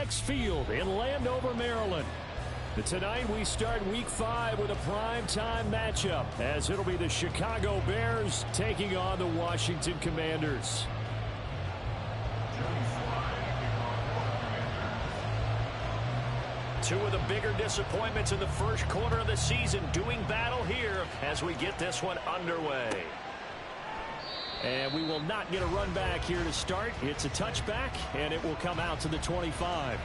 FedEx Field in Landover, Maryland. Tonight we start Week 5 with a primetime matchup, as it'll be the Chicago Bears taking on the Washington Commanders. Two of the bigger disappointments in the first quarter of the season doing battle here as we get this one underway. And we will not get a run back here to start. It's a touchback, and it will come out to the 25.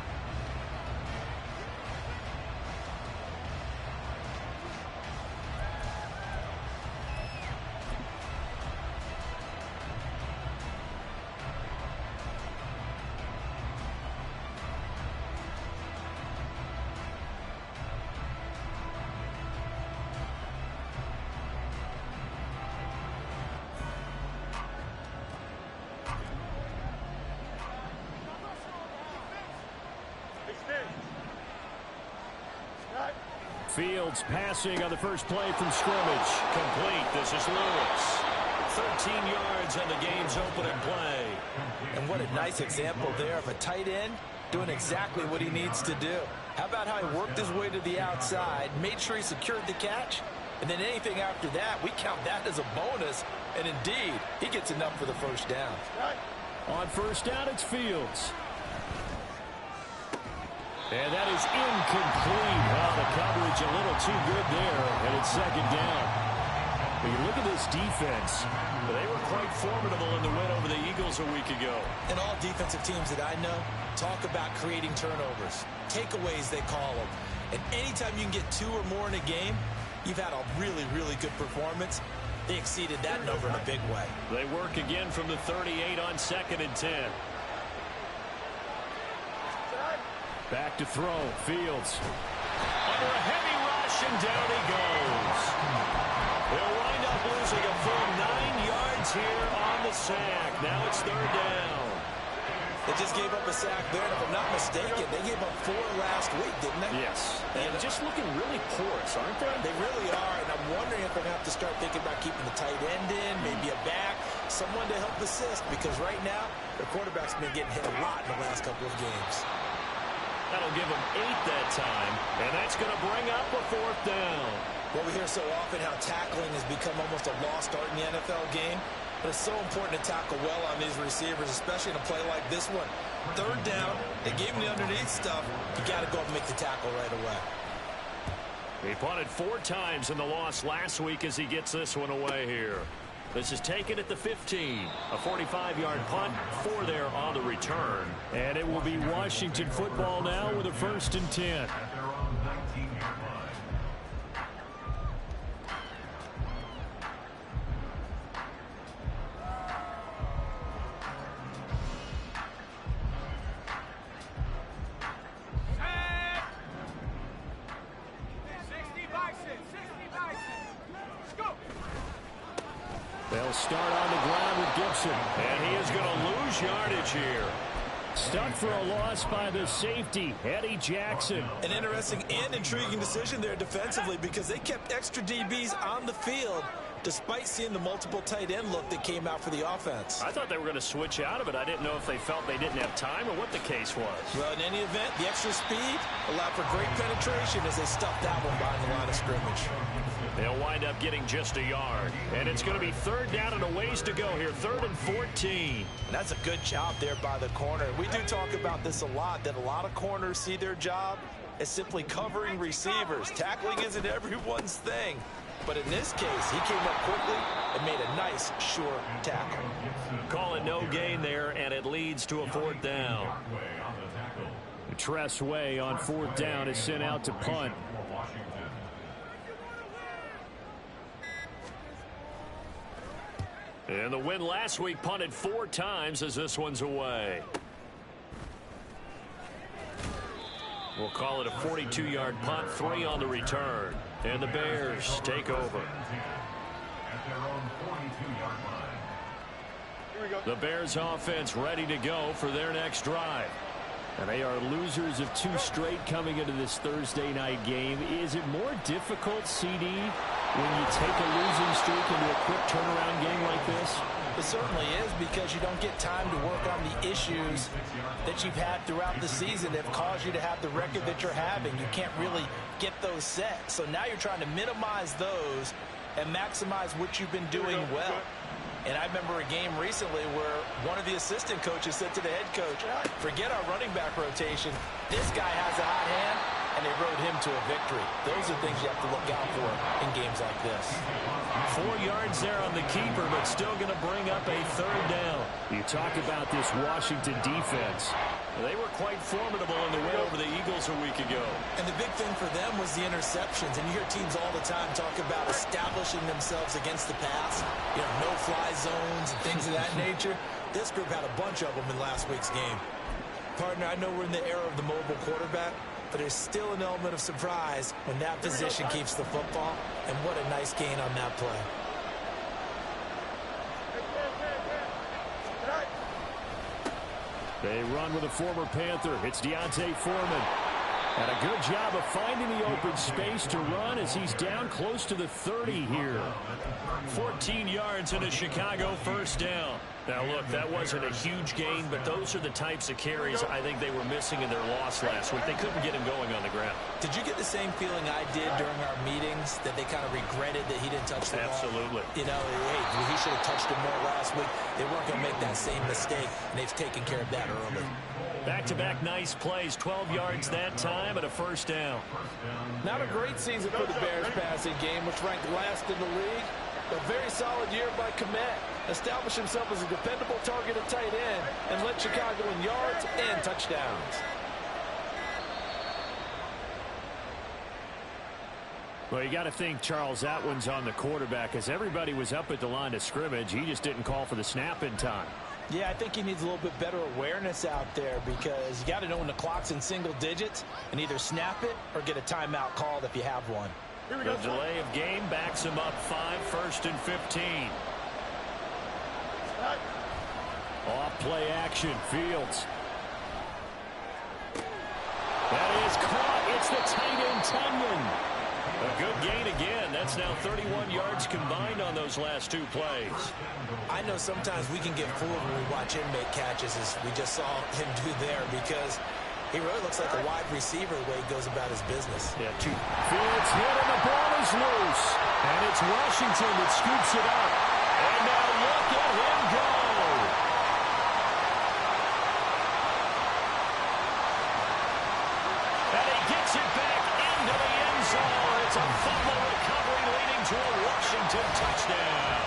Fields passing on the first play from scrimmage. Complete. This is Lewis. 13 yards and the game's opening play. And what a nice example there of a tight end doing exactly what he needs to do. How about how he worked his way to the outside, made sure he secured the catch, and then anything after that, we count that as a bonus. And indeed, he gets enough for the first down. On first down, it's Fields. And that is incomplete. Well, the coverage a little too good there, and it's second down. When you look at this defense, they were quite formidable in the win over the Eagles a week ago. And all defensive teams that I know talk about creating turnovers. Takeaways, they call them. And anytime you can get 2 or more in a game, you've had a really, really good performance. They exceeded that number in a big way. They work again from the 38 on 2nd and 10. Back to throw. Fields. Under a heavy rush, and down he goes. They'll wind up losing a full 9 yards here on the sack. Now it's third down. They just gave up a sack there, and if I'm not mistaken, they gave up 4 last week, didn't they? Yes. And just looking really porous, aren't they? They really are, and I'm wondering if they're going to have to start thinking about keeping the tight end in, maybe a back, someone to help assist, because right now, their quarterback's been getting hit a lot in the last couple of games. That'll give them 8 that time, and that's going to bring up a 4th down. Well, we hear so often how tackling has become almost a lost art in the NFL game, but it's so important to tackle well on these receivers, especially in a play like this one. Third down, they gave him the underneath stuff. You got to go up and make the tackle right away. He punted 4 times in the loss last week as he gets this one away here. This is taken at the 15. A 45-yard punt, 4 there on the return. And it will be Washington football now with a 1st and 10. They'll start on the ground with Gibson, and he is going to lose yardage here. Stuck for a loss by the safety, Eddie Jackson. An interesting and intriguing decision there defensively, because they kept extra DBs on the field despite seeing the multiple tight end look that came out for the offense. I thought they were going to switch out of it. I didn't know if they felt they didn't have time or what the case was. Well, in any event, the extra speed allowed for great penetration as they stuffed that one behind the line of scrimmage. They'll wind up getting just a yard. And it's going to be third down and a ways to go here. 3rd and 14. And that's a good job there by the corner. We do talk about this a lot, that a lot of corners see their job as simply covering receivers. Tackling isn't everyone's thing. But in this case, he came up quickly and made a nice, sure tackle. Call it no gain there, and it leads to a 4th down. Tress Way on 4th down is sent out to punt. And the win last week punted 4 times as this one's away. We'll call it a 42-yard punt, 3 on the return. And the Bears take over. The Bears offense ready to go for their next drive. And they are losers of 2 straight coming into this Thursday night game. Is it more difficult, CD, when you take a losing streak into a quick turnaround game like this? It certainly is, because you don't get time to work on the issues that you've had throughout the season that have caused you to have the record that you're having. You can't really get those set. So now you're trying to minimize those and maximize what you've been doing well. And I remember a game recently where one of the assistant coaches said to the head coach, forget our running back rotation. This guy has a hot hand, and they rode him to a victory. Those are things you have to look out for in games like this. 4 yards there on the keeper, but still going to bring up a third down. You talk about this Washington defense. They were quite formidable in the win over the Eagles a week ago. And the big thing for them was the interceptions. And you hear teams all the time talk about establishing themselves against the pass. You know, no-fly zones and things of that nature. This group had a bunch of them in last week's game. Partner, I know we're in the era of the mobile quarterback, but there's still an element of surprise when that position keeps the football. And what a nice gain on that play. They run with a former Panther. It's Deontay Foreman. And a good job of finding the open space to run as he's down close to the 30 here. 14 yards and a Chicago first down. Now, look, that wasn't a huge gain, but those are the types of carries I think they were missing in their loss last week. They couldn't get him going on the ground. Did you get the same feeling I did during our meetings, that they kind of regretted that he didn't touch the ball? Absolutely. You know, hey, he should have touched it more last week. They weren't going to make that same mistake, and they've taken care of that early. Back-to-back nice plays, 12 yards that time and a first down. Not a great season for the Bears passing game, which ranked last in the league. A very solid year by Komet. Established himself as a dependable target at tight end and led Chicago in yards and touchdowns. Well, you got to think, Charles, that one's on the quarterback, as everybody was up at the line of scrimmage. He just didn't call for the snap in time. Yeah, I think he needs a little bit better awareness out there, because you got to know when the clock's in single digits and either snap it or get a timeout called if you have one. The delay of game backs him up 5, 1st and 15. Off play action, Fields. That is caught. It's the tight end, Tunyon. A good gain again. That's now 31 yards combined on those last 2 plays. I know sometimes we can get fooled when we watch him make catches, as we just saw him do there, because he really looks like a wide receiver the way he goes about his business. Yeah, Fields hit and the ball is loose. And it's Washington that scoops it up. And now look at him go. And he gets it back into the end zone. It's a fumble recovery leading to a Washington touchdown.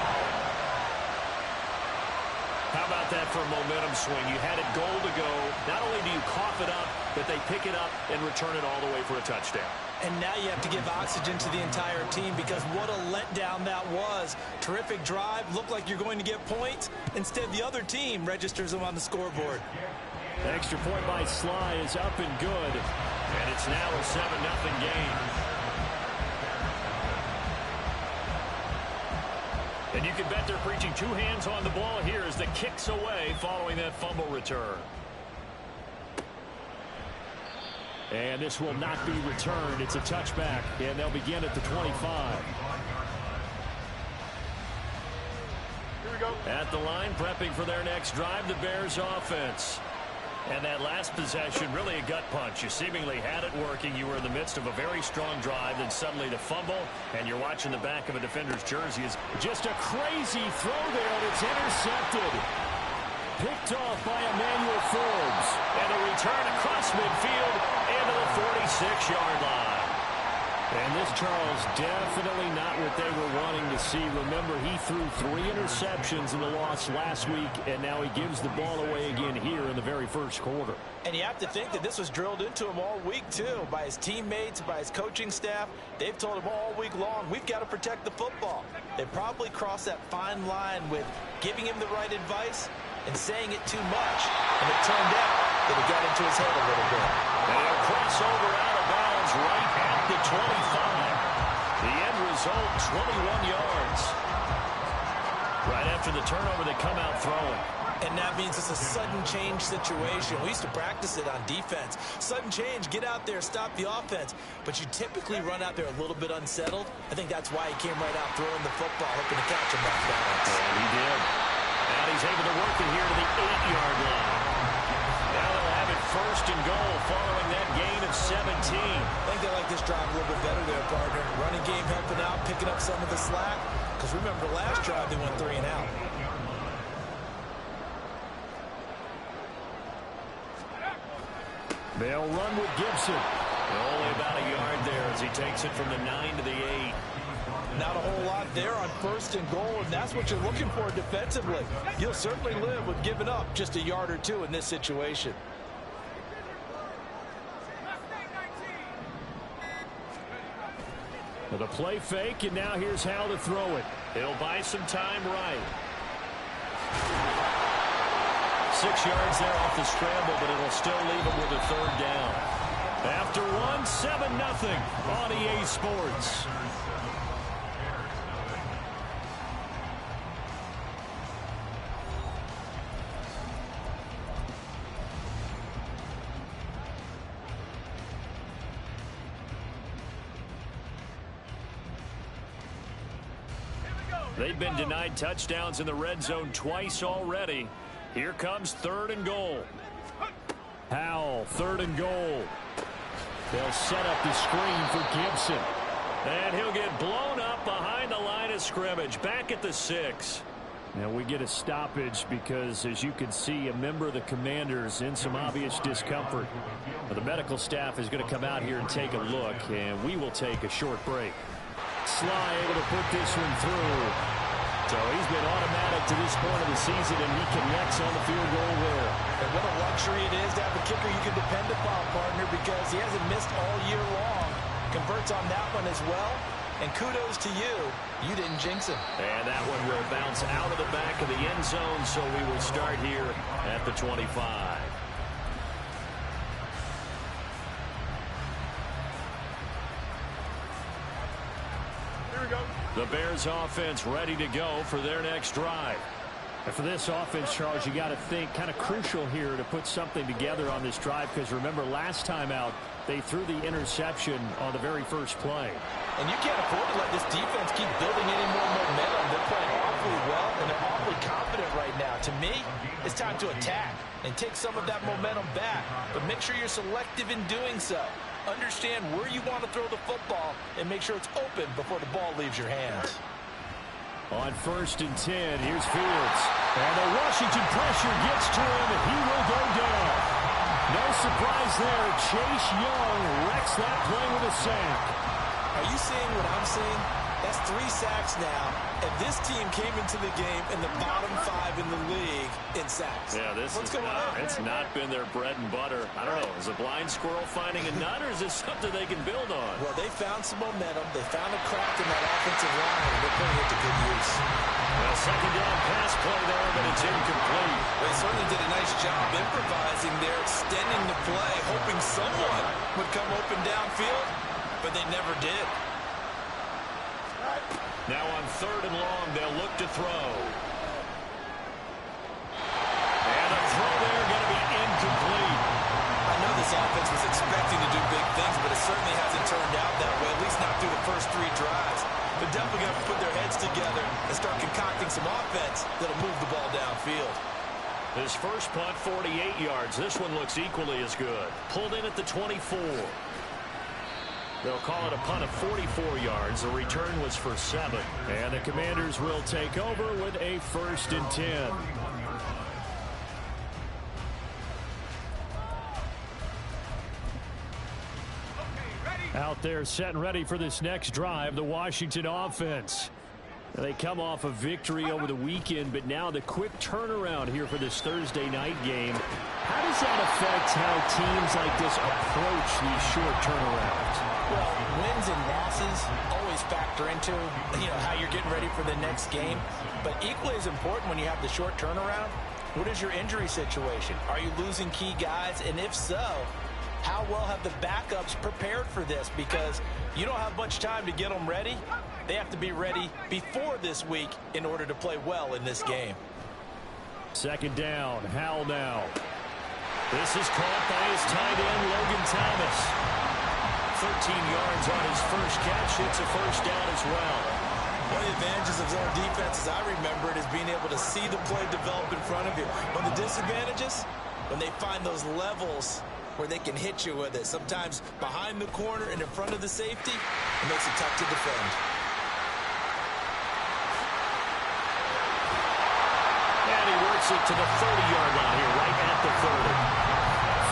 How about that for a momentum swing? You had it goal to go. Not only do you cough it up, but they pick it up and return it all the way for a touchdown. And now you have to give oxygen to the entire team, because what a letdown that was. Terrific drive. Looked like you're going to get points. Instead, the other team registers them on the scoreboard. The extra point by Sly is up and good. And it's now a 7-0 game. And you can bet they're preaching 2 hands on the ball here as the kick's away following that fumble return. And this will not be returned. It's a touchback, and they'll begin at the 25. At the line, prepping for their next drive, the Bears offense. And that last possession, really a gut punch. You seemingly had it working. You were in the midst of a very strong drive, then suddenly the fumble, and you're watching the back of a defender's jersey. Is just a crazy throw there that's intercepted. Picked off by Emmanuel Forbes. And a return across midfield into the 46-yard line. And this, Charles, definitely not what they were wanting to see. Remember, he threw 3 interceptions in the loss last week, and now he gives the ball away again here in the very first quarter. And you have to think that this was drilled into him all week, too, by his teammates, by his coaching staff. They've told him all week long, we've got to protect the football. They probably crossed that fine line with giving him the right advice and saying it too much. And it turned out that it got into his head a little bit. And a crossover out of bounds right at the 25. The end result, 21 yards. Right after the turnover, they come out throwing. And that means it's a sudden change situation. We used to practice it on defense. Sudden change, get out there, stop the offense. But you typically run out there a little bit unsettled. I think that's why he came right out throwing the football, hoping to catch him off balance. And he did. And he's able to work it here to the 8-yard line. Now they'll have it first and goal following that gain of 17. I think they like this drive a little bit better there, partner. Running game helping out, picking up some of the slack. Because remember, last drive they went 3 and out. They'll run with Gibson. Only about a yard there as he takes it from the 9 to the 8. Not a whole lot there on first and goal, and that's what you're looking for defensively. You'll certainly live with giving up just a yard or two in this situation. With a play fake, and now here's how to throw it. He'll buy some time right. 6 yards there off the scramble, but it'll still leave him with a 3rd down. After one, 7-0 on EA Sports. They've been denied touchdowns in the red zone twice already. Here comes 3rd and goal. Howell, 3rd and goal. They'll set up the screen for Gibson. And he'll get blown up behind the line of scrimmage, back at the 6. Now we get a stoppage because, as you can see, a member of the Commanders in some obvious discomfort. Now, the medical staff is going to come out here and take a look, and we will take a short break. Sly able to put this one through. So he's been automatic to this point of the season, and he connects on the field goal there. And what a luxury it is to have a kicker you can depend upon, partner, because he hasn't missed all year long. Converts on that one as well. And kudos to you. You didn't jinx him. And that one will bounce out of the back of the end zone, so we will start here at the 25. The Bears offense ready to go for their next drive. And for this offense, Charles, you got to think kind of crucial here to put something together on this drive, because remember last time out they threw the interception on the very first play. And you can't afford to let this defense keep building any more momentum. They're playing awfully well, and they're awfully confident right now. To me, it's time to attack and take some of that momentum back. But make sure you're selective in doing so. Understand where you want to throw the football and make sure it's open before the ball leaves your hands. On 1st and 10, here's Fields. And the Washington pressure gets to him, and he will go down. No surprise there. Chase Young wrecks that play with a sack. Are you seeing what I'm seeing? That's 3 sacks now, and this team came into the game in the bottom 5 in the league in sacks. Yeah, What's going on? It's not been their bread and butter. I don't know. Is a blind squirrel finding a nut, or is this something they can build on? Well, they found some momentum. They found a crack in that offensive line, and they're putting it to good use. Well, 2nd down pass play there, but it's incomplete. They certainly did a nice job improvising there, extending the play, hoping someone would come open downfield, but they never did. Now on 3rd and long, they'll look to throw. And a throw there going to be incomplete. I know this offense was expecting to do big things, but it certainly hasn't turned out that way, at least not through the first 3 drives. They're definitely going to put their heads together and start concocting some offense that'll move the ball downfield. His first punt, 48 yards. This one looks equally as good. Pulled in at the 24. They'll call it a punt of 44 yards. The return was for 7. And the Commanders will take over with a 1st and 10. Out there set and ready for this next drive, the Washington offense. They come off a victory over the weekend, but now the quick turnaround here for this Thursday night game. How does that affect how teams like this approach these short turnarounds? Well, wins and losses always factor into, how you're getting ready for the next game. But equally as important when you have the short turnaround, what is your injury situation? Are you losing key guys? And if so, how well have the backups prepared for this? Because you don't have much time to get them ready. They have to be ready before this week in order to play well in this game. 2nd down, Howell now. This is caught by his tight end, Logan Thomas. 13 yards on his first catch. It's a 1st down as well. One of the advantages of zone defense, as I remember it, is being able to see the play develop in front of you. One of the disadvantages, when they find those levels where they can hit you with it. Sometimes behind the corner and in front of the safety, it makes it tough to defend. And he works it to the 30-yard line here, right at the 30.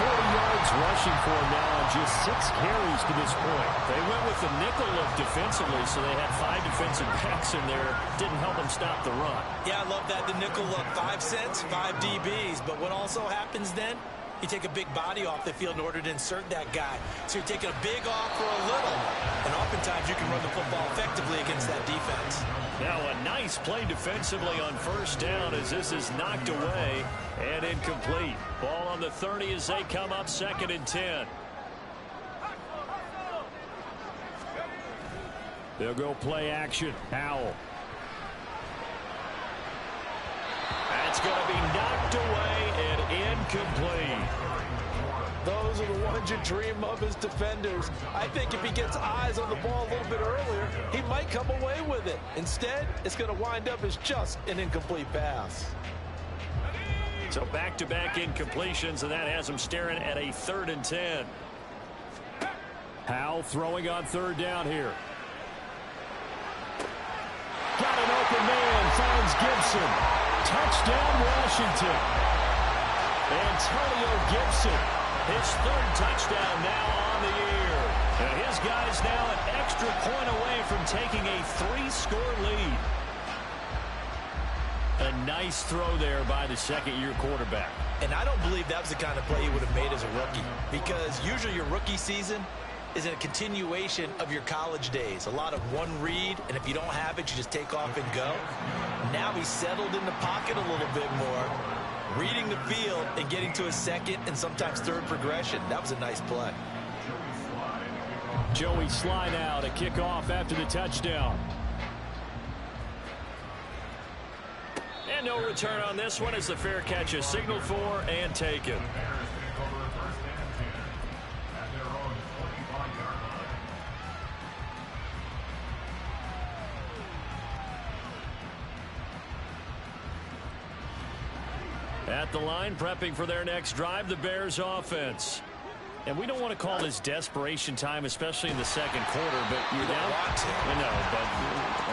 40 yards rushing for him now on just 6 carries to this point. They went with the nickel look defensively, so they had 5 defensive backs in there. Didn't help them stop the run. Yeah, I love that, the nickel look. 5 cents, 5 DBs. But what also happens then, you take a big body off the field in order to insert that guy. So you're taking a big off for a little. And oftentimes you can run the football effectively against that defense. Now a nice play defensively on first down as this is knocked away and incomplete. Ball on the 30 as they come up 2nd and 10. They'll go play action. Howell. That's going to be knocked away and incomplete. Those are the ones you dream of as defenders. I think if he gets eyes on the ball a little bit earlier, he might come away with it. Instead, it's going to wind up as just an incomplete pass. So back-to-back incompletions, and that has him staring at a 3rd and 10. Howell throwing on 3rd down here. Got an open man, finds Gibson. Touchdown, Washington. Antonio Gibson, his 3rd touchdown now on the year. And his guy's now an extra point away from taking a 3-score lead. A nice throw there by the 2nd-year quarterback. And I don't believe that was the kind of play he would have made as a rookie, because usually your rookie season is a continuation of your college days. A lot of one read, and if you don't have it, you just take off and go. Now he's settled in the pocket a little bit more, reading the field and getting to a 2nd and sometimes 3rd progression. That was a nice play. Joey Sly now to kick off after the touchdown. And no return on this one as the fair catch is signaled for and taken. At the line, prepping for their next drive, the Bears offense. And we don't want to call this desperation time, especially in the 2nd quarter, but you're down. I know, but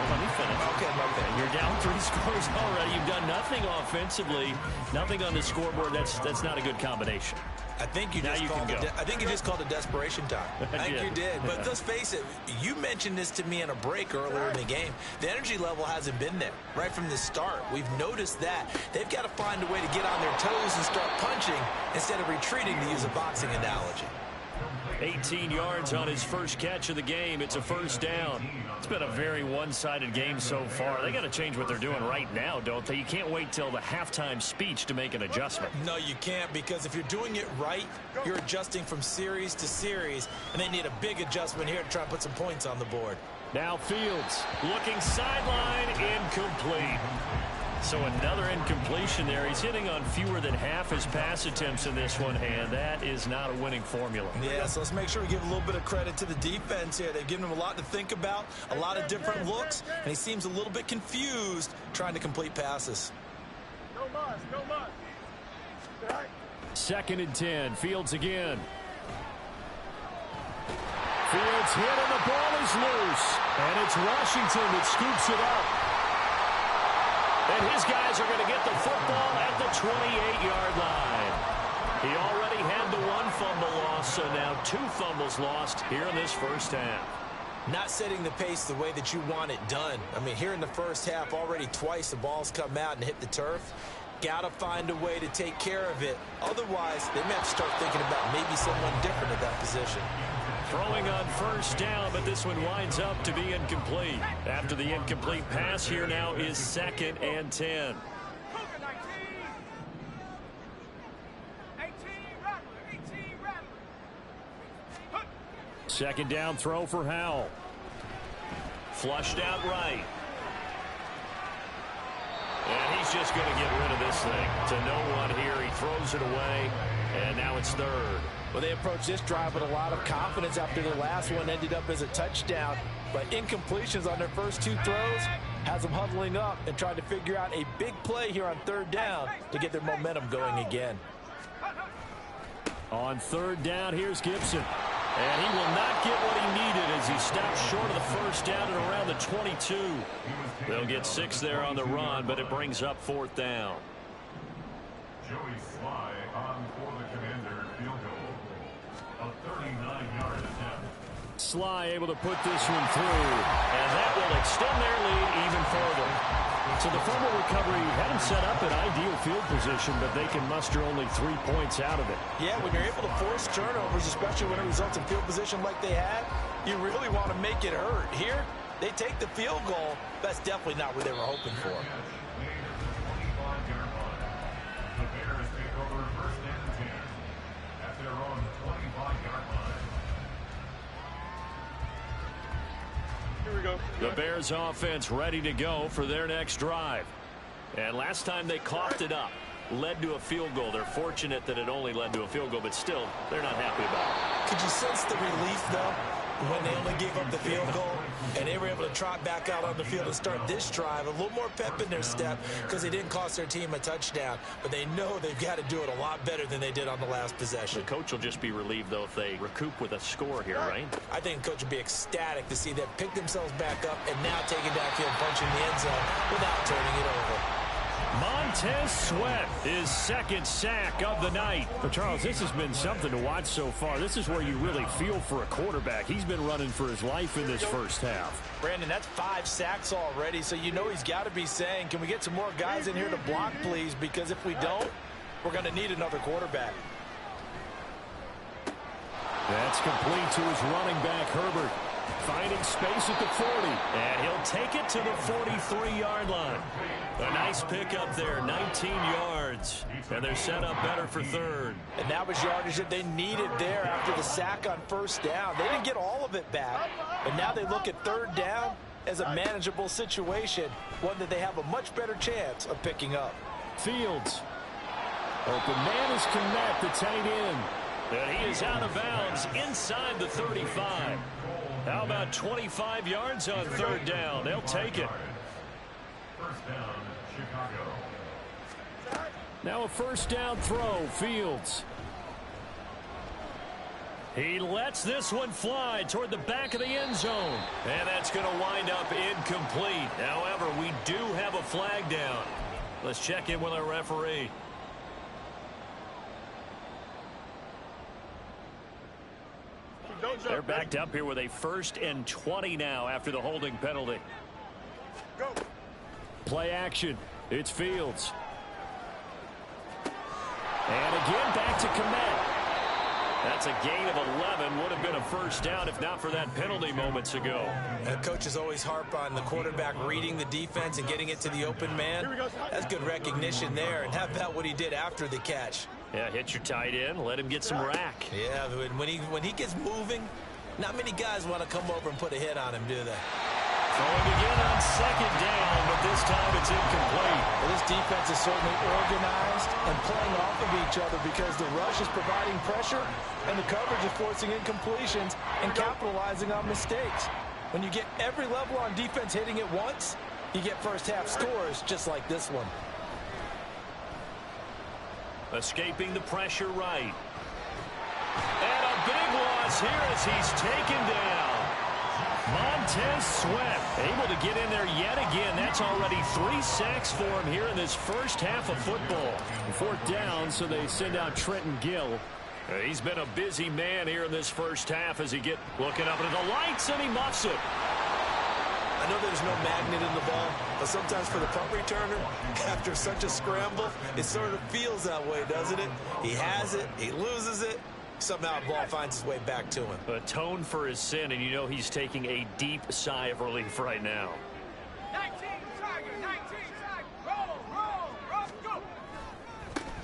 let me finish. Okay, my bad. You're down 3 scores already. You've done nothing offensively, nothing on the scoreboard. That's not a good combination. I think you just called it desperation time. I think you did. But let's face it, you mentioned this to me in a break earlier in the game. The energy level hasn't been there right from the start. We've noticed that. They've got to find a way to get on their toes and start punching instead of retreating, to use a boxing analogy. 18 yards on his first catch of the game. It's a 1st down. It's been a very one-sided game so far. They got to change what they're doing right now, don't they? You can't wait till the halftime speech to make an adjustment. No, you can't, because if you're doing it right, you're adjusting from series to series, and they need a big adjustment here to try and put some points on the board. Now Fields looking sideline, incomplete. So another incompletion there. He's hitting on fewer than half his pass attempts in this one, and that is not a winning formula. Yeah, so let's make sure we give a little bit of credit to the defense here. They've given him a lot to think about, a lot of different looks, and he seems a little bit confused trying to complete passes. No muss, no muss. Right. 2nd and 10. Fields again. Fields hit and the ball is loose. And it's Washington that scoops it up. And his guys are going to get the football at the 28-yard line. He already had the 1 fumble loss, so now 2 fumbles lost here in this 1st half. Not setting the pace the way that you want it done. I mean, here in the 1st half, already twice the ball's come out and hit the turf. Got to find a way to take care of it. Otherwise, they may have to start thinking about maybe someone different at that position. Throwing on 1st down, but this one winds up to be incomplete. After the incomplete pass, here now is 2nd and 10. 2nd down throw for Howell. Flushed out right. And he's just going to get rid of this thing to no one here. He throws it away. And now it's third. Well, they approached this drive with a lot of confidence after their last one ended up as a touchdown. But incompletions on their first two throws has them huddling up and trying to figure out a big play here on third down to get their momentum going again. On third down, here's Gibson. And he will not get what he needed as he stops short of the first down at around the 22. They'll get 6 there on the run, but it brings up fourth down. Joey Sly on for the Commander field goal. A 39-yard attempt. Sly able to put this one through, and that will extend their lead even further. So the fumble recovery had them set up in ideal field position, but they can muster only 3 points out of it. Yeah, when you're able to force turnovers, especially when it results in field position like they had, you really want to make it hurt. Here, they take the field goal. That's definitely not what they were hoping for. The Bears take over first and 10 at their own 25-yard line. Here we go. The Bears offense ready to go for their next drive. And last time they coughed it up, led to a field goal. They're fortunate that it only led to a field goal, but still, they're not happy about it. Could you sense the relief, though, when they only gave up the field goal and they were able to trot back out on the field and start this drive? A little more pep in their step because they didn't cost their team a touchdown, but they know they've got to do it a lot better than they did on the last possession. The coach will just be relieved, though, if they recoup with a score here, right? I think the coach will be ecstatic to see them pick themselves back up and now take it downfield, punching the end zone without turning it over. Montez Sweat, his second sack of the night. But Charles, this has been something to watch so far. This is where you really feel for a quarterback. He's been running for his life in this first half. Brandon, that's 5 sacks already, so you know he's got to be saying, can we get some more guys in here to block, please? Because if we don't, we're going to need another quarterback. That's complete to his running back, Herbert. Finding space at the 40. And he'll take it to the 43-yard line. A nice pickup there, 19 yards. And they're set up better for third. And that was yardage that they needed there after the sack on first down. They didn't get all of it back, but now they look at third down as a manageable situation, one that they have a much better chance of picking up. Fields. Open man is Kmet, the tight end. And he is out of bounds inside the 35. How about 25 yards on third down? They'll take it. First down, Chicago. Now a first down throw, Fields. He lets this one fly toward the back of the end zone. And that's going to wind up incomplete. However, we do have a flag down. Let's check in with our referee. They're backed up here with a 1st and 20 now after the holding penalty. Go. Play action. It's Fields. And again back to Kmet. That's a gain of 11. Would have been a first down if not for that penalty moments ago. And coaches always harp on the quarterback reading the defense and getting it to the open man. That's good recognition there. And how about what he did after the catch? Yeah, hit your tight end, let him get some rack. Yeah, when he gets moving, not many guys want to come over and put a hit on him, do they? Throwing again on second down, but this time it's incomplete. Well, this defense is certainly organized and playing off of each other because the rush is providing pressure and the coverage is forcing incompletions and capitalizing on mistakes. When you get every level on defense hitting it once, you get first half scores just like this one. Escaping the pressure right. And a big loss here as he's taken down. Montez Sweat able to get in there yet again. That's already 3 sacks for him here in this first half of football. 4th down, so they send out Trenton Gill. He's been a busy man here in this first half as he looking up into the lights, and he muffs it. I know there's no magnet in the ball, but sometimes for the punt returner, after such a scramble, it sort of feels that way, doesn't it? He has it, he loses it, somehow the ball finds its way back to him. Atone for his sin, and you know he's taking a deep sigh of relief right now. 19 Tiger, roll, go.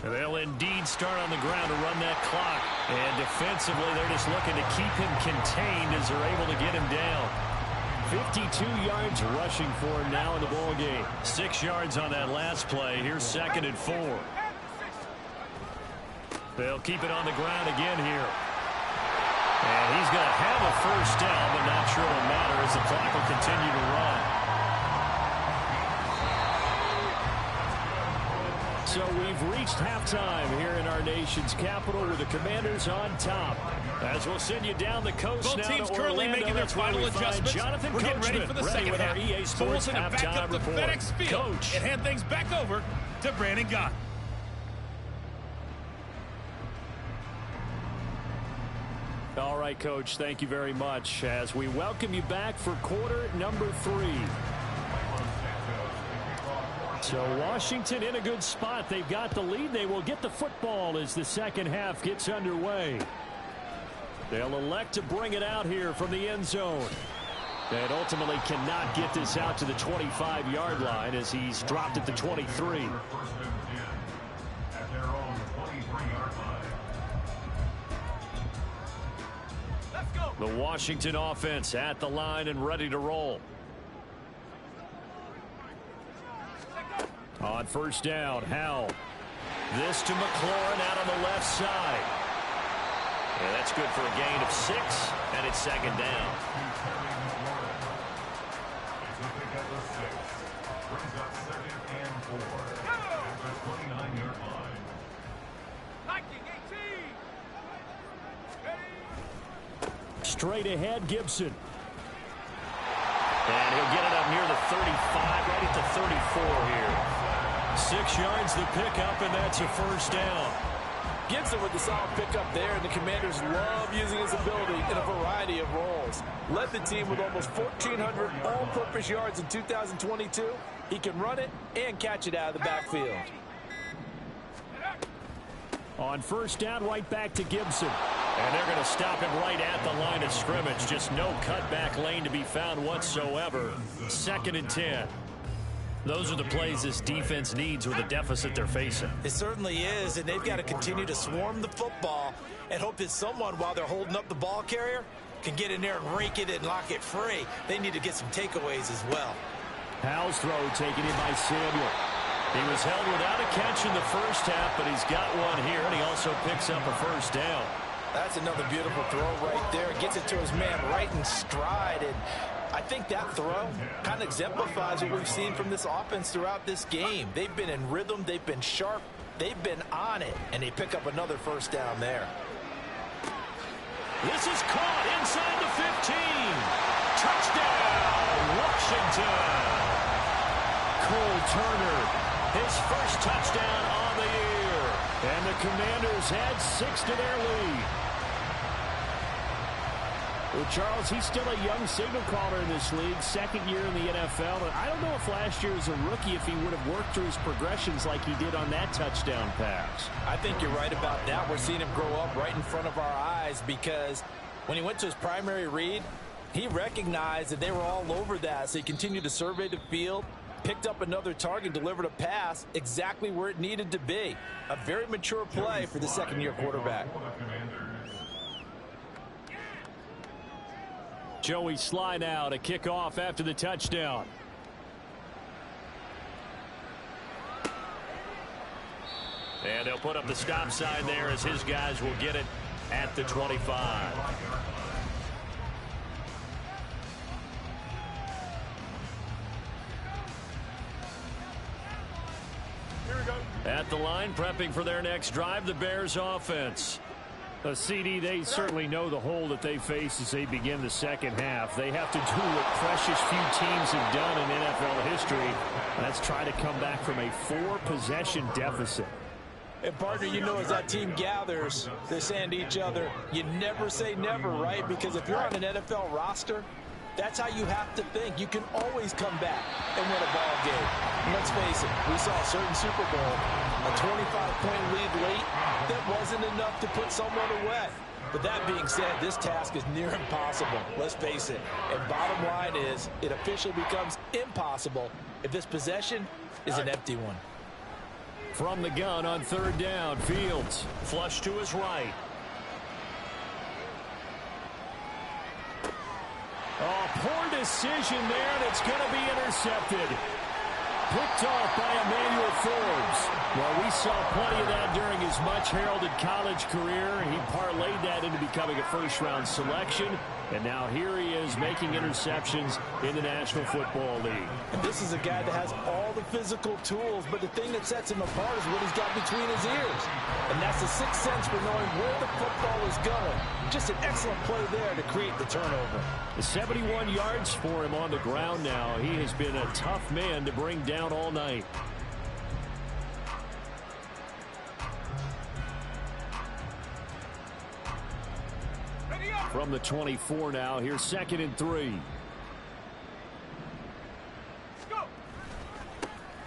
They'll indeed start on the ground to run that clock. And defensively, they're just looking to keep him contained as they're able to get him down. 52 yards rushing for him now in the ball game. 6 yards on that last play. Here's 2nd and 4. They'll keep it on the ground again here. And he's going to have a first down, but not sure it'll matter as the clock will continue to run. So we've reached halftime here in our nation's capital with the Commanders on top. As we'll send you down the coast. Both now teams to currently Orlando. making their final adjustments. Jonathan We're getting ready for the second with half. Our EA So we're Sports going to back halftime up the report. FedEx Field Coach. and hand things back over to Brandon Gott. All right, Coach, thank you very much as we welcome you back for quarter number 3. So Washington in a good spot. They've got the lead. They will get the football as the second half gets underway. They'll elect to bring it out here from the end zone. And ultimately cannot get this out to the 25-yard line as he's dropped at the 23. The Washington offense at the line and ready to roll. On first down, Howell. This to McLaurin out on the left side. Yeah, that's good for a gain of 6, and it's second down. Straight ahead, Gibson. And he'll get it up near the 35, right at the 34 here. 6 yards the pickup, and that's a first down. Gibson with the solid pickup there, and the Commanders love using his ability in a variety of roles. Led the team with almost 1,400 all-purpose yards in 2022. He can run it and catch it out of the backfield. On first down, right back to Gibson. And they're going to stop him right at the line of scrimmage. Just no cutback lane to be found whatsoever. 2nd and 10. Those are the plays this defense needs with the deficit they're facing. It certainly is, and they've got to continue to swarm the football and hope that someone, while they're holding up the ball carrier, can get in there and rake it and lock it free. They need to get some takeaways as well. Howell's throw taken in by Samuel. He was held without a catch in the first half, but he's got one here, and he also picks up a first down. That's another beautiful throw right there. Gets it to his man right in stride. And I think that throw kind of exemplifies what we've seen from this offense throughout this game. They've been in rhythm. They've been sharp. They've been on it. And they pick up another first down there. This is caught inside the 15. Touchdown, Washington. Cole Turner, his first touchdown on the year. And the Commanders add 6 to their lead. Well, Charles, he's still a young signal caller in this league, 2nd year in the NFL. And I don't know if last year as a rookie if he would have worked through his progressions like he did on that touchdown pass. I think you're right about that. We're seeing him grow up right in front of our eyes because when he went to his primary read, he recognized that they were all over that. So he continued to survey the field, picked up another target, delivered a pass exactly where it needed to be. A very mature play for the 2nd-year quarterback. Joey Sly now to kick off after the touchdown. And they'll put up the stop sign there as his guys will get it at the 25. At the line, prepping for their next drive, the Bears offense. CD, they certainly know the hole that they face as they begin the second half. They have to do what precious few teams have done in NFL history. That's try to come back from a 4-possession deficit. And, partner, you know, as that team gathers, they're saying to each other, you never say never, right? Because if you're on an NFL roster, that's how you have to think. You can always come back and win a ball game. And let's face it, we saw a certain Super Bowl, a 25-point lead late, that wasn't enough to put someone away. But that being said, this task is near impossible. Let's face it. And bottom line is, it officially becomes impossible if this possession is an empty one. From the gun on 3rd down, Fields flush to his right. Oh, poor decision there, and it's going to be intercepted. Picked off by Emmanuel Forbes. Well, we saw plenty of that during his much-heralded college career. He parlayed that into becoming a first-round selection. And now here he is making interceptions in the National Football League. And this is a guy that has all the physical tools, but the thing that sets him apart is what he's got between his ears. And that's the sixth sense for knowing where the football is going. Just an excellent play there to create the turnover. 71 yards for him on the ground now. He has been a tough man to bring down all night. From the 24 now, here's 2nd and 3.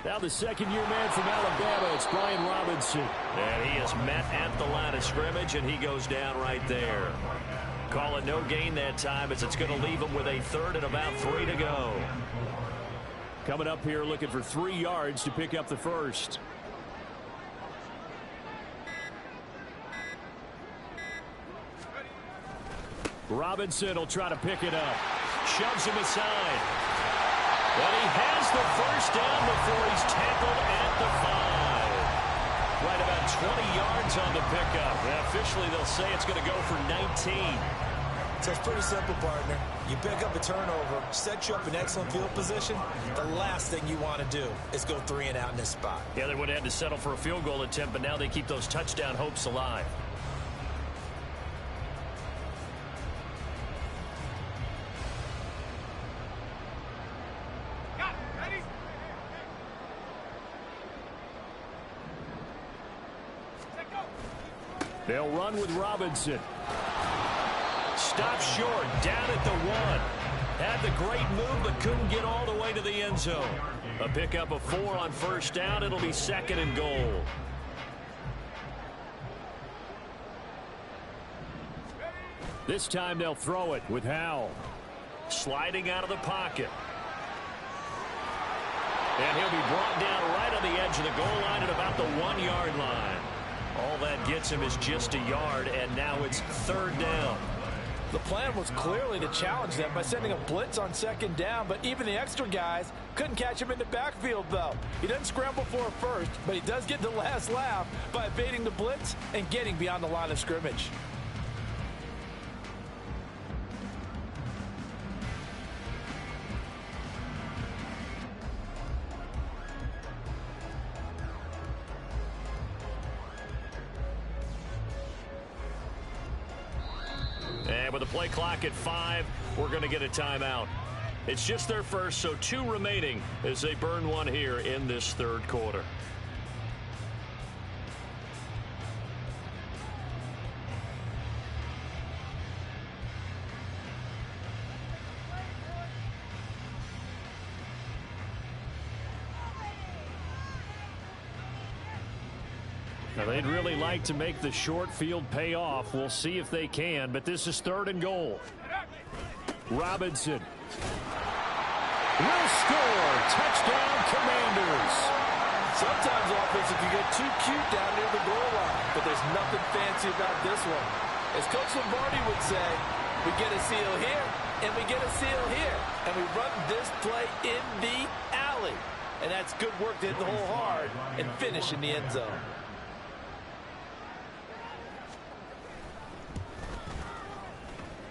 Now the second-year man from Alabama, it's Brian Robinson. And he is met at the line of scrimmage, and he goes down right there. Call it no gain that time, as it's going to leave him with a 3rd and about 3 to go. Coming up here looking for 3 yards to pick up the first. Robinson will try to pick it up. Shoves him aside. But he has the first down before he's tackled at the 5. Right about 20 yards on the pickup. And officially, they'll say it's going to go for 19. So it's pretty simple, partner. You pick up a turnover, set you up in excellent field position. The last thing you want to do is go 3 and out in this spot. Yeah, they would have had to settle for a field goal attempt, but now they keep those touchdown hopes alive. They'll run with Robinson. Stop short, down at the 1. Had the great move, but couldn't get all the way to the end zone. A pickup of 4 on first down. It'll be 2nd and goal. This time they'll throw it with Howell. Sliding out of the pocket. And he'll be brought down right on the edge of the goal line at about the 1-yard line. All that gets him is just a yard, and now it's 3rd down. The plan was clearly to challenge them by sending a blitz on 2nd down, but even the extra guys couldn't catch him in the backfield, though. He doesn't scramble for a first, but he does get the last laugh by evading the blitz and getting beyond the line of scrimmage. And with the play clock at 5, we're going to get a timeout. It's just their first, so 2 remaining as they burn one here in this 3rd quarter. Now, they'd really like to make the short field pay off. We'll see if they can, but this is 3rd and goal. Robinson will score. Touchdown, Commanders. Sometimes offense can get too cute down near the goal line, but there's nothing fancy about this one. As Coach Lombardi would say, we get a seal here, and we get a seal here, and we run this play in the alley. And that's good work to hit the hole hard and finish in the end zone.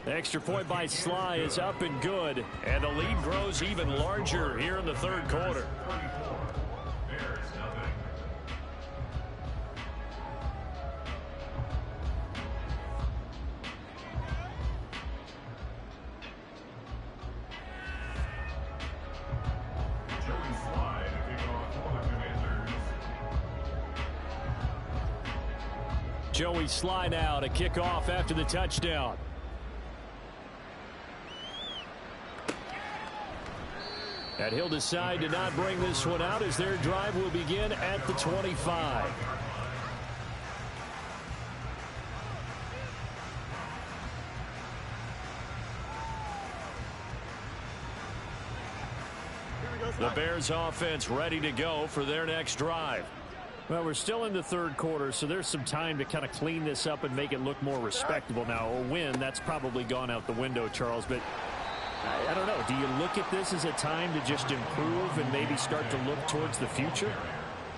The extra point by Sly is up and good, and the lead grows even larger here in the 3rd quarter. Joey Sly now to kick off after the touchdown. And he'll decide to not bring this one out as their drive will begin at the 25. The Bears offense ready to go for their next drive. Well, we're still in the 3rd quarter, so there's some time to kind of clean this up and make it look more respectable now. A win, that's probably gone out the window, Charles, but I don't know. Do you look at this as a time to just improve and maybe start to look towards the future?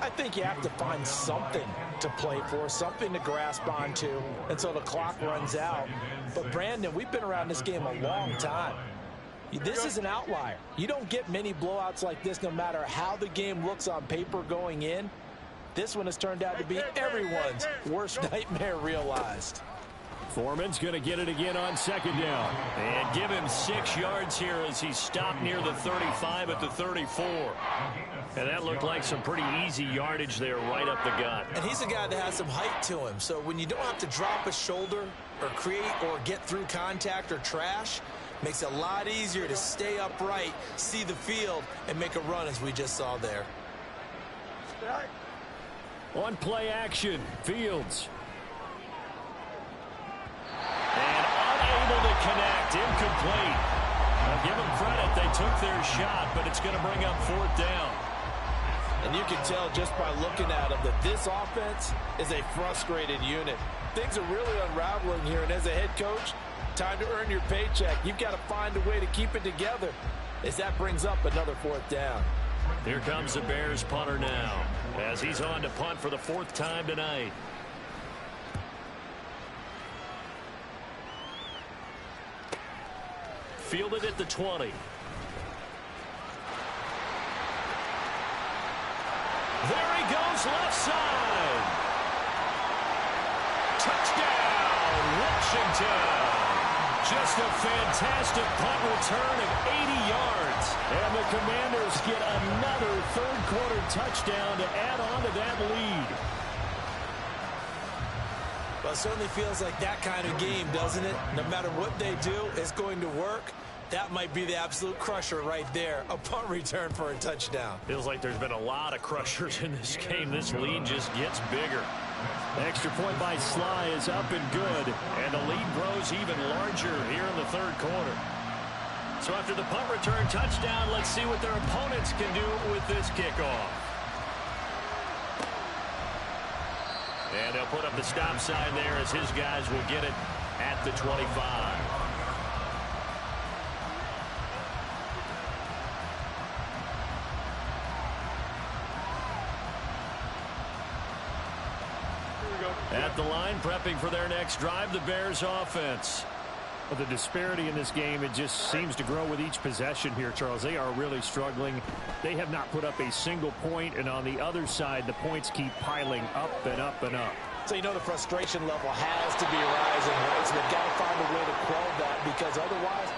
I think you have to find something to play for, something to grasp onto until the clock runs out. But, Brandon, we've been around this game a long time. This is an outlier. You don't get many blowouts like this no matter how the game looks on paper going in. This one has turned out to be everyone's worst nightmare realized. Foreman's going to get it again on second down. And give him 6 yards here as he stopped near the 35 at the 34. And that looked like some pretty easy yardage there right up the gut. And he's a guy that has some height to him. So when you don't have to drop a shoulder or create or get through contact or trash, makes it a lot easier to stay upright, see the field, and make a run as we just saw there. On play action, Fields. And unable to connect, incomplete. Now give them credit, they took their shot, but it's going to bring up 4th down. And you can tell just by looking at them that this offense is a frustrated unit. Things are really unraveling here, and as a head coach, time to earn your paycheck. You've got to find a way to keep it together as that brings up another 4th down. Here comes the Bears punter now as he's on to punt for the 4th time tonight. Fielded at the 20. There he goes, left side. Touchdown, Washington. Just a fantastic punt return of 80 yards. And the Commanders get another 3rd-quarter touchdown to add on to that lead. Well, it certainly feels like that kind of game, doesn't it? No matter what they do, it's going to work. That might be the absolute crusher right there. A punt return for a touchdown. Feels like there's been a lot of crushers in this game. This lead just gets bigger. Extra point by Sly is up and good. And the lead grows even larger here in the 3rd quarter. So after the punt return touchdown, let's see what their opponents can do with this kickoff. And they'll put up the stop sign there as his guys will get it at the 25. At the line, prepping for their next drive, the Bears offense. Well, the disparity in this game, it just seems to grow with each possession here, Charles. They are really struggling. They have not put up a single point, and on the other side, the points keep piling up and up and up. So you know the frustration level has to be rising, right? So they've got to find a way to quell that, because otherwise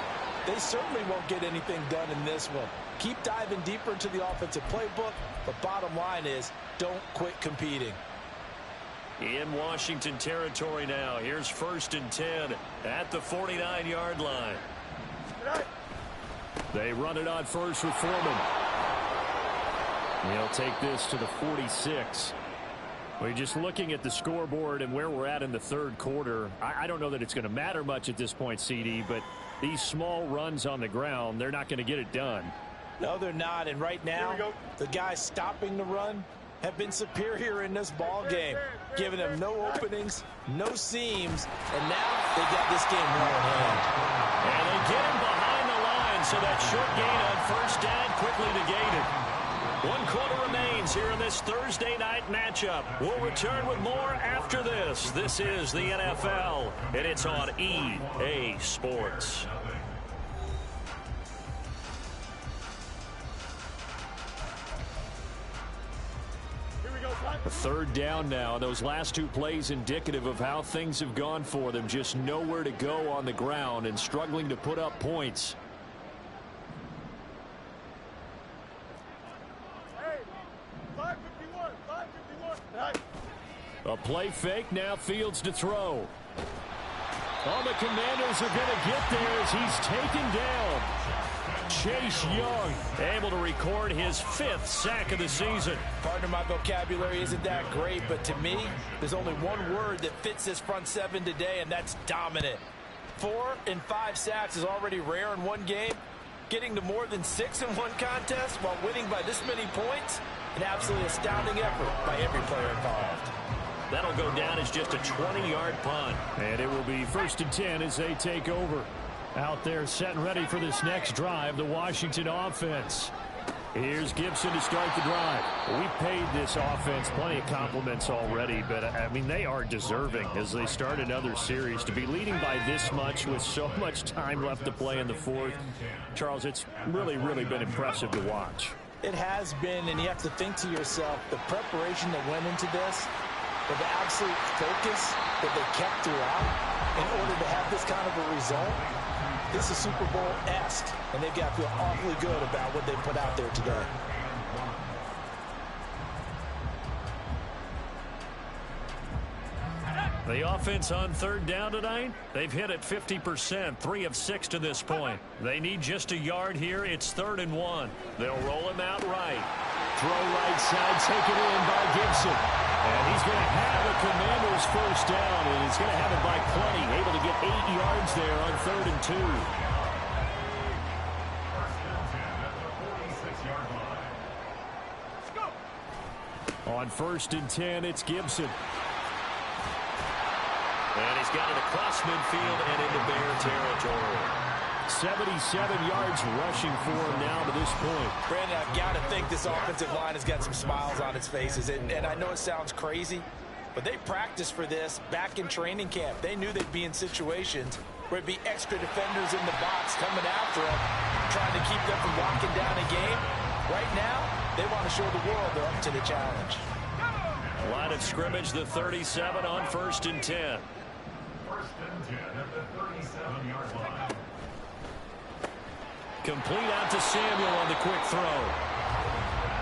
they certainly won't get anything done in this one. Keep diving deeper into the offensive playbook, but bottom line is don't quit competing. In Washington territory now. Here's 1st and 10 at the 49-yard line. They run it on first with Foreman. He'll take this to the 46. We're just looking at the scoreboard and where we're at in the 3rd quarter. I don't know that it's going to matter much at this point, CD, but these small runs on the ground, they're not going to get it done. No, they're not. And right now, the guys stopping the run have been superior in this ball game, giving them no openings, no seams, and now they got this game well in hand. And they get him behind the line, so that short gain on 1st down quickly negated. 1 quarter remains here in this Thursday night matchup. We'll return with more after this. This is the NFL, and it's on EA Sports. A 3rd down now. Those last 2 plays indicative of how things have gone for them. Just nowhere to go on the ground and struggling to put up points. A play fake, now Fields to throw. Oh, the Commanders are going to get there as he's taken down. Chase Young able to record his 5th sack of the season. Partner, my vocabulary isn't that great, but to me, there's only one word that fits this front 7 today, and that's dominant. 4 and 5 sacks is already rare in one game. Getting to more than 6 in one contest while winning by this many points, an absolutely astounding effort by every player involved. That'll go down as just a 20-yard punt. And it will be 1st and 10 as they take over. Out there set and ready for this next drive, the Washington offense. Here's Gibson to start the drive. We've paid this offense plenty of compliments already, but, I mean, they are deserving as they start another series. To be leading by this much with so much time left to play in the fourth, Charles, it's really, really been impressive to watch. It has been, and you have to think to yourself, the preparation that went into this, the absolute focus that they kept throughout in order to have this kind of a result. This is Super Bowl-esque, and they've got to feel awfully good about what they put out there today. The offense on third down tonight, they've hit it 50%, 3 of 6 to this point. They need just a yard here. It's 3rd and 1. They'll roll him out right. Throw right side, taken in by Gibson. And he's going to have a Commander's first down, and he's going to have it by plenty. Able to get 8 yards there on 3rd and 2. On 1st and 10, it's Gibson. And he's got it across midfield and into Bear territory. 77 yards rushing for him now to this point. Brandon, I've got to think this offensive line has got some smiles on its faces. And I know it sounds crazy, but they practiced for this back in training camp. They knew they'd be in situations where it'd be extra defenders in the box coming after them, trying to keep them from locking down a game. Right now, they want to show the world they're up to the challenge. Line of scrimmage, the 37 on 1st and 10. 1st and 10 at the 37-yard line. Complete out to Samuel on the quick throw.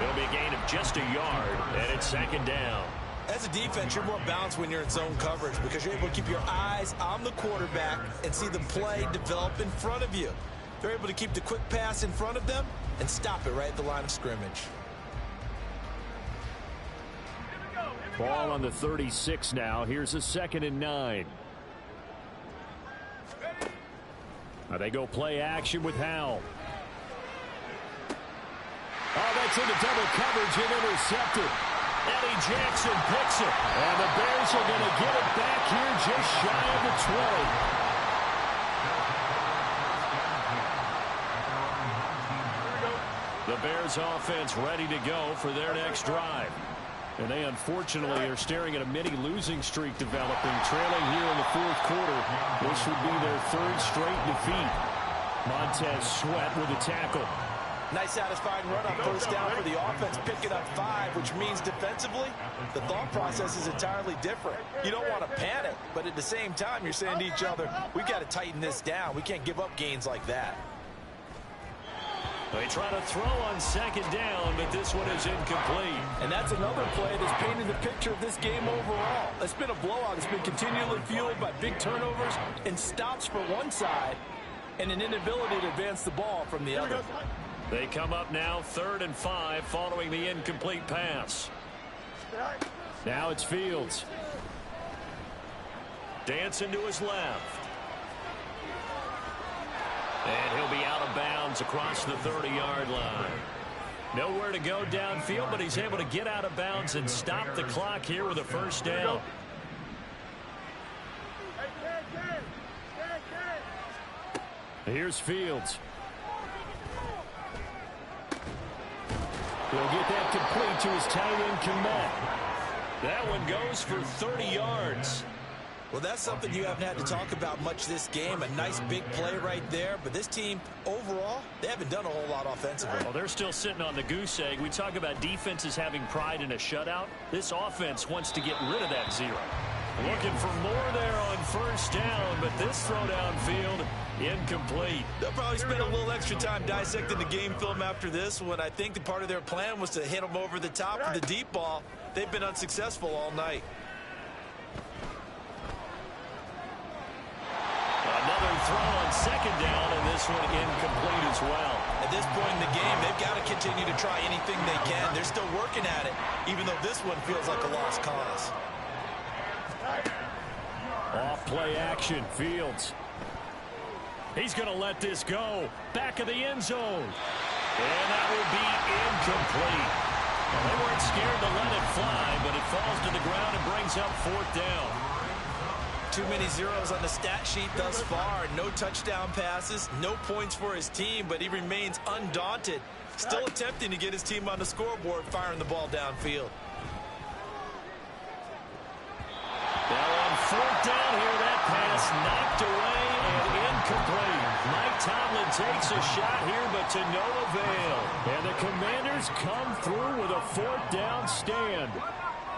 It'll be a gain of just a yard, and it's 2nd down. As a defense, you're more balanced when you're in zone coverage because you're able to keep your eyes on the quarterback and see the play develop in front of you. They're able to keep the quick pass in front of them and stop it right at the line of scrimmage. Ball on the 36 now. Here's a 2nd and 9. They go play action with Howell. Oh, that's into double coverage and intercepted. Eddie Jackson picks it. And the Bears are going to get it back here just shy of the 20. The Bears offense ready to go for their next drive. And they unfortunately are staring at a mini losing streak developing, trailing here in the 4th quarter. This would be their 3rd straight defeat. Montez Sweat with a tackle. Nice satisfying run on 1st down for the offense, picking up 5, which means defensively, the thought process is entirely different. You don't want to panic, but at the same time, you're saying to each other, we've got to tighten this down. We can't give up gains like that. They try to throw on 2nd down, but this one is incomplete. And that's another play that's painted the picture of this game overall. It's been a blowout. It's been continually fueled by big turnovers and stops for one side and an inability to advance the ball from the other. They come up now 3rd and 5 following the incomplete pass. Now it's Fields. Dancing to his left. And he'll be out of bounds across the 30-yard line. Nowhere to go downfield, but he's able to get out of bounds and stop the clock here with a 1st down. Here's Fields. He'll get that complete to his tight end, Komet. That one goes for 30 yards. Well, that's something you haven't had to talk about much this game. A nice big play right there. But this team, overall, they haven't done a whole lot offensively. Well, they're still sitting on the goose egg. We talk about defenses having pride in a shutout. This offense wants to get rid of that 0. Looking for more there on 1st down, but this throw downfield, incomplete. They'll probably spend a little extra time dissecting the game film after this one. I think the part of their plan was to hit them over the top for the deep ball. They've been unsuccessful all night. Another throw on 2nd down, and this one incomplete as well. At this point in the game, they've got to continue to try anything they can. They're still working at it, even though this one feels like a lost cause. Off play action, Fields. He's going to let this go. Back of the end zone. And that will be incomplete. Well, they weren't scared to let it fly, but it falls to the ground and brings up 4th down. too many zeros on the stat sheet thus far. No touchdown passes, no points for his team, but he remains undaunted. Still attempting to get his team on the scoreboard, firing the ball downfield. Now on fourth down here, that pass knocked away and incomplete. Mike Tomlin takes a shot here, but to no avail. And the Commanders come through with a fourth down stand.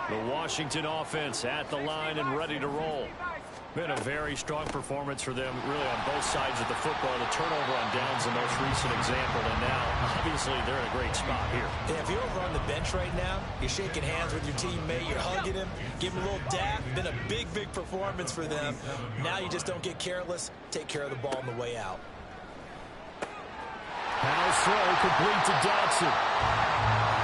The Washington offense at the line and ready to roll. Been a very strong performance for them, really, on both sides of the football. The turnover on downs, the most recent example, and now, obviously, they're in a great spot here. Yeah, if you're over on the bench right now, you're shaking hands with your teammate, you're hugging him, give him a little dap. Been a big, big performance for them. Now you just don't get careless. Take care of the ball on the way out. Pass throw complete to Dodson.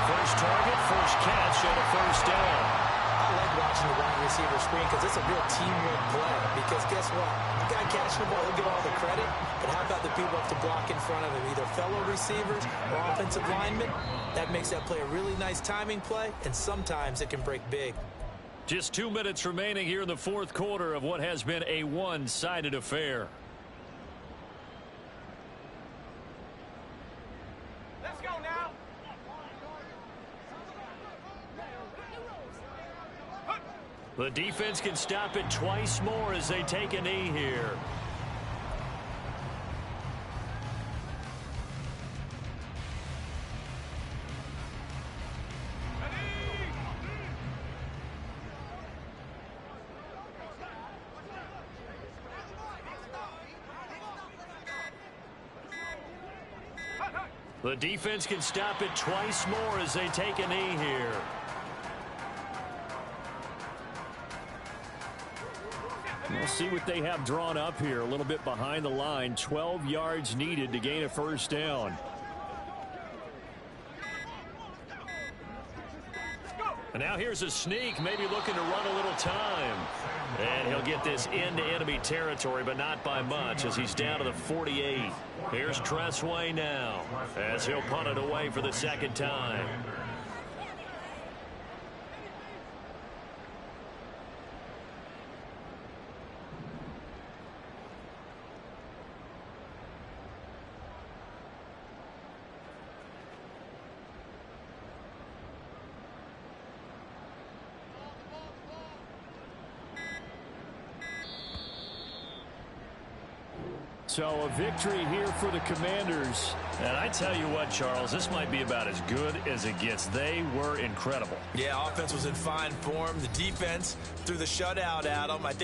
First target, first catch, and a first down. I like watching the wide receiver screen because it's a real teamwork play. Because guess what? The guy catching the ball, he'll get all the credit. But how about the people have to block in front of him, either fellow receivers or offensive linemen? That makes that play a really nice timing play, and sometimes it can break big. Just 2 minutes remaining here in the fourth quarter of what has been a one-sided affair. Let's go now. The defense can stop it twice more as they take a knee here. The defense can stop it twice more as they take a knee here. We'll see what they have drawn up here. A little bit behind the line. 12 yards needed to gain a first down. And now here's a sneak, maybe looking to run a little time. And he'll get this into enemy territory, but not by much, as he's down to the 48. Here's Tressway now, as he'll punt it away for the second time. So a victory here for the Commanders. And I tell you what, Charles, this might be about as good as it gets. They were incredible. Yeah, offense was in fine form. The defense threw the shutout at them. I think